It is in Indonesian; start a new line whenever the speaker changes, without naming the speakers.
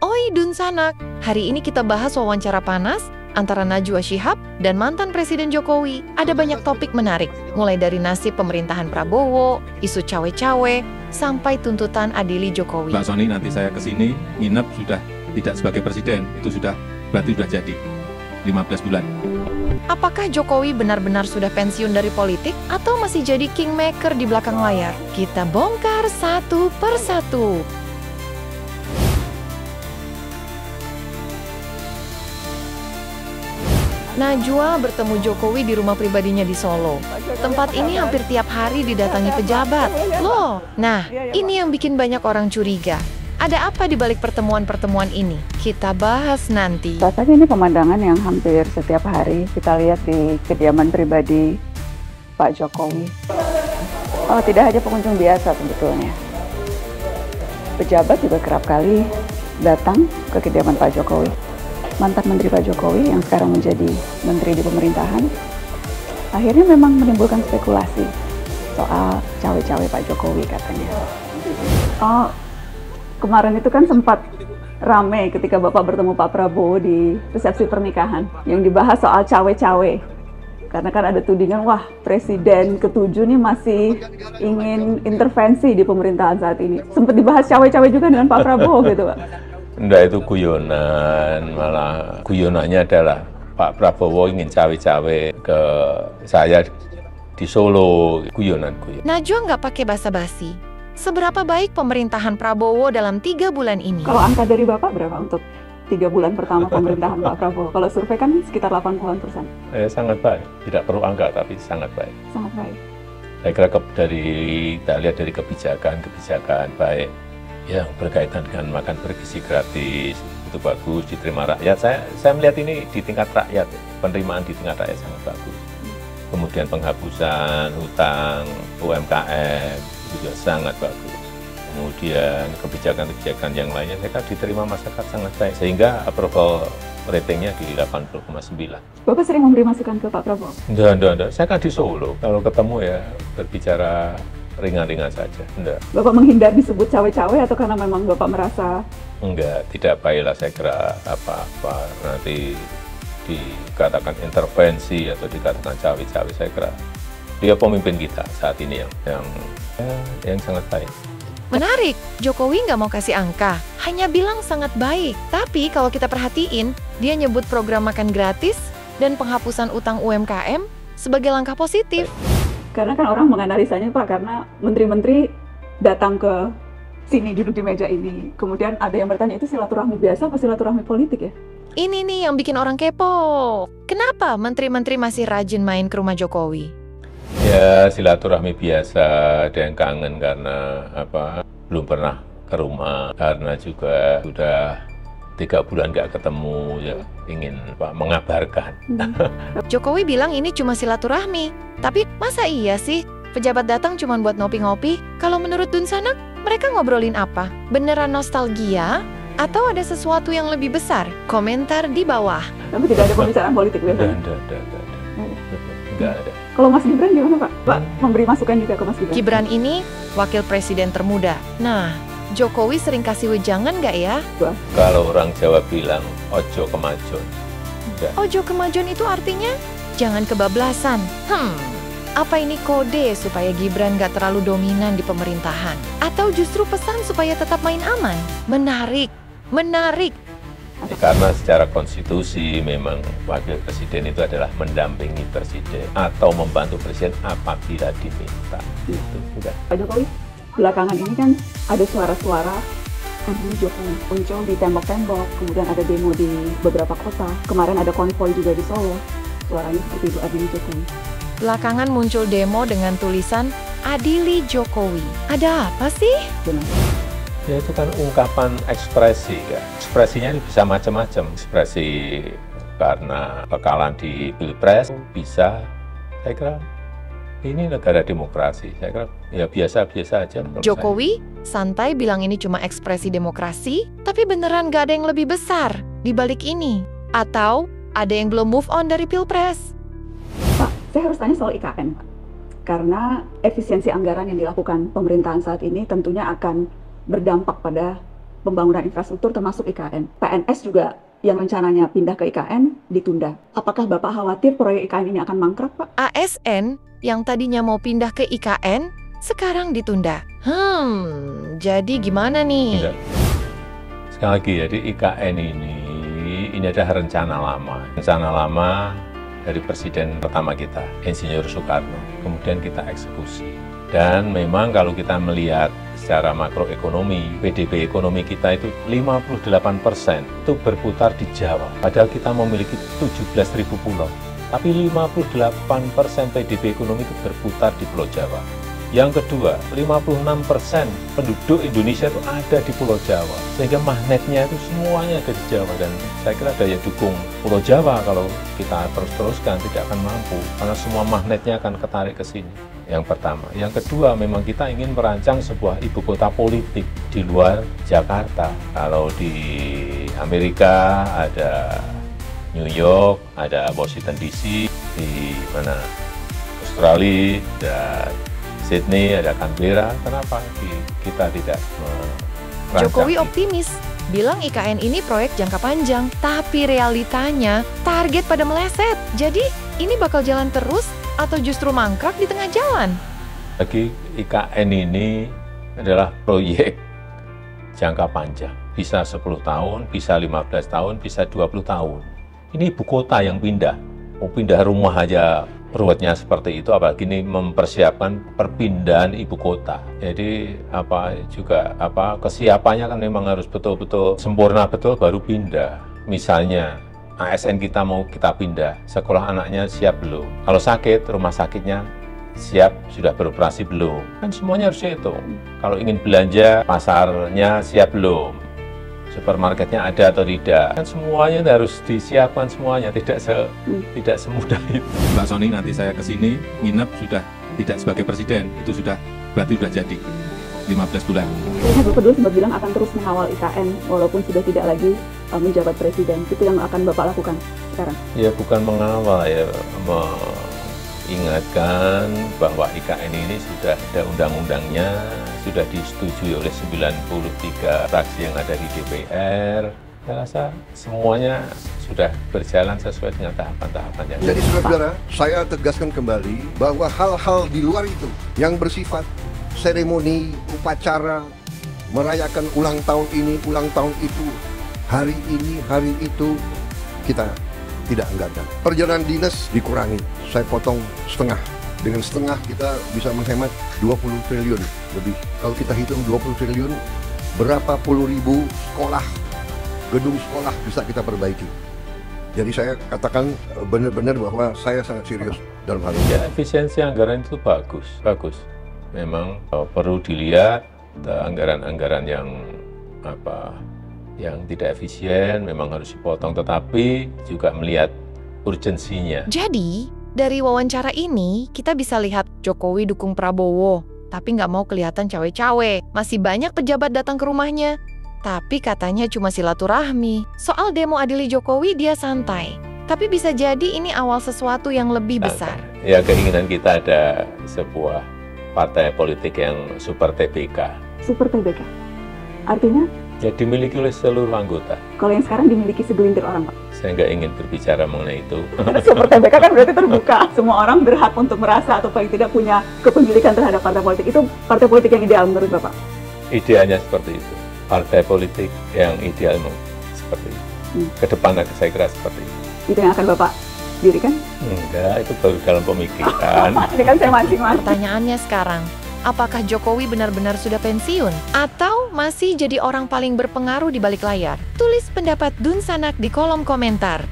Oi Dun Sanak, hari ini kita bahas wawancara panas antara Najwa Shihab dan mantan Presiden Jokowi. Ada banyak topik menarik, mulai dari nasib pemerintahan Prabowo, isu cawe-cawe, sampai tuntutan adili Jokowi.
Mbak Sony, nanti saya kesini, nginep sudah tidak sebagai presiden, itu berarti sudah jadi 15 bulan.
Apakah Jokowi benar-benar sudah pensiun dari politik atau masih jadi kingmaker di belakang layar? Kita bongkar satu persatu. Najwa bertemu Jokowi di rumah pribadinya di Solo. Tempat ini hampir tiap hari didatangi pejabat. Loh, nah ini yang bikin banyak orang curiga. Ada apa di balik pertemuan-pertemuan ini? Kita bahas nanti.
Rasanya ini pemandangan yang hampir setiap hari kita lihat di kediaman pribadi Pak Jokowi. Oh, tidak hanya pengunjung biasa sebetulnya. Pejabat juga kerap kali datang ke kediaman Pak Jokowi. Mantan Menteri Pak Jokowi yang sekarang menjadi Menteri di pemerintahan, akhirnya memang menimbulkan spekulasi soal cawe-cawe Pak Jokowi katanya. Oh, kemarin itu kan sempat rame ketika Bapak bertemu Pak Prabowo di resepsi pernikahan yang dibahas soal cawe-cawe. Karena kan ada tudingan, wah Presiden ke-7 nih masih ingin intervensi di pemerintahan saat ini. Sempat dibahas cawe-cawe juga dengan Pak Prabowo gitu Pak.
Enggak, itu guyonan, malah guyonannya adalah Pak Prabowo ingin cawe-cawe ke saya di Solo, guyonan.
Najwa nggak pakai basa-basi. Seberapa baik pemerintahan Prabowo dalam 3 bulan ini?
Kalau angka dari Bapak berapa untuk 3 bulan pertama pemerintahan Pak Prabowo? Kalau survei kan sekitar 80-an%.
Sangat baik, tidak perlu angka tapi sangat baik.
Sangat baik.
Saya kira kita lihat dari kebijakan baik yang berkaitan dengan makan bergizi gratis, itu bagus, diterima rakyat. Saya melihat ini di tingkat rakyat, penerimaan di tingkat rakyat sangat bagus. Kemudian penghapusan hutang UMKM itu juga sangat bagus. Kemudian kebijakan-kebijakan yang lainnya saya kira diterima masyarakat sangat baik, sehingga approval ratingnya di 80,9.
Bapak sering memberi masukan ke Pak Prabowo?
Enggak. Saya kan di Solo, kalau ketemu ya berbicara ringan-ringan saja. Enggak.
Bapak menghindar disebut cawe-cawe atau karena memang Bapak merasa?
Enggak, tidak baiklah saya kira apa-apa nanti dikatakan intervensi atau dikatakan cawe-cawe. Saya kira dia pemimpin kita saat ini yang sangat baik.
Menarik, Jokowi nggak mau kasih angka, hanya bilang sangat baik. Tapi kalau kita perhatiin, dia nyebut program makan gratis dan penghapusan utang UMKM sebagai langkah positif.
Karena kan orang menganalisanya Pak, karena menteri-menteri datang ke sini, duduk di meja ini. Kemudian ada yang bertanya, itu silaturahmi biasa apa silaturahmi politik ya?
Ini nih yang bikin orang kepo. Kenapa menteri-menteri masih rajin main ke rumah Jokowi?
Ya, silaturahmi biasa, ada yang kangen karena belum pernah ke rumah, karena juga sudah 3 bulan nggak ketemu, ya ingin mengabarkan.
Jokowi bilang ini cuma silaturahmi, tapi masa iya sih pejabat datang cuma buat ngopi-ngopi? Kalau menurut Dun Sanak, mereka ngobrolin apa? Beneran nostalgia? Atau ada sesuatu yang lebih besar? Komentar di bawah.
Tapi tidak ada pembicaraan politik biasanya?
Nggak ada.
Kalau Mas Gibran gimana Pak? Pak memberi masukan juga ke Mas Gibran?
Gibran ini wakil presiden termuda. Nah, Jokowi sering kasih wejangan nggak ya?
Kalau orang Jawa bilang ojo kemajon.
Ojo kemajon itu artinya jangan kebablasan. Apa ini kode supaya Gibran nggak terlalu dominan di pemerintahan? Atau justru pesan supaya tetap main aman? Menarik.
Karena secara konstitusi memang wakil presiden itu adalah mendampingi presiden atau membantu presiden apabila diminta. Itu sudah.
Pak Jokowi, belakangan ini kan ada suara-suara adili Jokowi muncul di tembok-tembok, kemudian ada demo di beberapa kota. Kemarin ada konvoy juga di Solo. Suaranya seperti itu, adili Jokowi.
Belakangan muncul demo dengan tulisan adili Jokowi. Ada apa sih?
Ya itu kan ungkapan ekspresi kan. Ekspresinya bisa macam-macam. Ekspresi karena kekalahan di Pilpres bisa, saya kira ini negara demokrasi. Saya kira ya biasa-biasa aja.
Jokowi santai bilang ini cuma ekspresi demokrasi, tapi beneran gak ada yang lebih besar di balik ini? Atau ada yang belum move on dari Pilpres?
Pak, saya harus tanya soal IKN, Pak. Karena efisiensi anggaran yang dilakukan pemerintahan saat ini tentunya akan berdampak pada pembangunan infrastruktur termasuk IKN. PNS juga yang rencananya pindah ke IKN ditunda. Apakah Bapak khawatir proyek IKN ini akan mangkrak, Pak?
ASN yang tadinya mau pindah ke IKN sekarang ditunda. Jadi gimana nih?
Enggak. Sekali lagi, jadi IKN ini adalah rencana lama. Rencana lama dari Presiden pertama kita, Insinyur Soekarno. Kemudian kita eksekusi. Dan memang kalau kita melihat secara makroekonomi, PDB ekonomi kita itu 58% itu berputar di Jawa. Padahal kita memiliki 17.000 pulau. Tapi 58% PDB ekonomi itu berputar di Pulau Jawa. Yang kedua, 56% penduduk Indonesia itu ada di Pulau Jawa. Sehingga magnetnya itu semuanya ada di Jawa. Dan saya kira daya dukung Pulau Jawa kalau kita terus-teruskan tidak akan mampu. Karena semua magnetnya akan ketarik ke sini. Yang pertama. Yang kedua, memang kita ingin merancang sebuah ibu kota politik di luar Jakarta. Kalau di Amerika ada New York, ada Washington DC, di mana Australia, dan Sydney, ada Canberra. Kenapa kita tidak merancang?
Jokowi optimis, bilang IKN ini proyek jangka panjang, tapi realitanya target pada meleset. Jadi ini bakal jalan terus atau justru mangkrak di tengah jalan?
Bagi IKN ini adalah proyek jangka panjang. Bisa 10 tahun, bisa 15 tahun, bisa 20 tahun. Ini ibu kota yang pindah. Mau pindah rumah aja ruwetnya seperti itu, apalagi ini mempersiapkan perpindahan ibu kota. Jadi kesiapannya kan memang harus betul-betul sempurna betul baru pindah. Misalnya ASN kita mau kita pindah, sekolah anaknya siap belum? Kalau sakit, rumah sakitnya siap, sudah beroperasi belum? Kan semuanya harus dihitung. Kalau ingin belanja, pasarnya siap belum? Supermarketnya ada atau tidak? Kan semuanya harus disiapkan semuanya, tidak semudah itu.
Mbak Sony, nanti saya ke sini, nginep sudah tidak sebagai presiden, itu berarti sudah jadi 15 bulan.
Kayaknya Bapak dulu sempat bilang akan terus mengawal IKN, walaupun sudah tidak lagi menjabat presiden. Itu yang akan Bapak lakukan sekarang?
Ya bukan mengawal, ya mengingatkan bahwa IKN ini sudah ada undang-undangnya, sudah disetujui oleh 93 fraksi yang ada di DPR. Saya rasa semuanya sudah berjalan sesuai dengan tahapan-tahapan yang
Jadi saudara, saya tegaskan kembali bahwa hal-hal di luar itu yang bersifat seremoni, upacara, merayakan ulang tahun ini, ulang tahun itu, hari ini, hari itu, kita tidak anggarkan. Perjalanan dinas dikurangi, saya potong setengah. Dengan setengah kita bisa menghemat 20 triliun lebih. Kalau kita hitung 20 triliun, berapa puluh ribu sekolah, gedung sekolah bisa kita perbaiki. Jadi saya katakan benar-benar bahwa saya sangat serius dalam hal ini.
Ya, efisiensi anggaran itu bagus. Memang perlu dilihat anggaran-anggaran yang tidak efisien memang harus dipotong, tetapi juga melihat urgensinya.
Jadi, dari wawancara ini, kita bisa lihat Jokowi dukung Prabowo, tapi nggak mau kelihatan cawe-cawe. Masih banyak pejabat datang ke rumahnya, tapi katanya cuma silaturahmi. Soal demo adili Jokowi, dia santai. Tapi bisa jadi ini awal sesuatu yang lebih besar.
Ya, keinginan kita ada sebuah partai politik yang super TBK.
Super TBK? Artinya?
Ya, dimiliki oleh seluruh anggota.
Kalau yang sekarang dimiliki segelintir orang, Pak?
Saya nggak ingin berbicara mengenai itu.
Super TBK kan berarti terbuka. Semua orang berhak untuk merasa atau paling tidak punya kepemilikan terhadap partai politik. Itu partai politik yang ideal menurut Bapak?
Idealnya seperti itu. Partai politik yang ideal seperti itu. Kedepan saya kira seperti itu.
Itu yang akan Bapak dirikan?
Enggak, itu baru dalam pemikiran.
Ini kan saya masing-masing.
Pertanyaannya sekarang, apakah Jokowi benar-benar sudah pensiun? Atau masih jadi orang paling berpengaruh di balik layar? Tulis pendapat Dun Sanak di kolom komentar.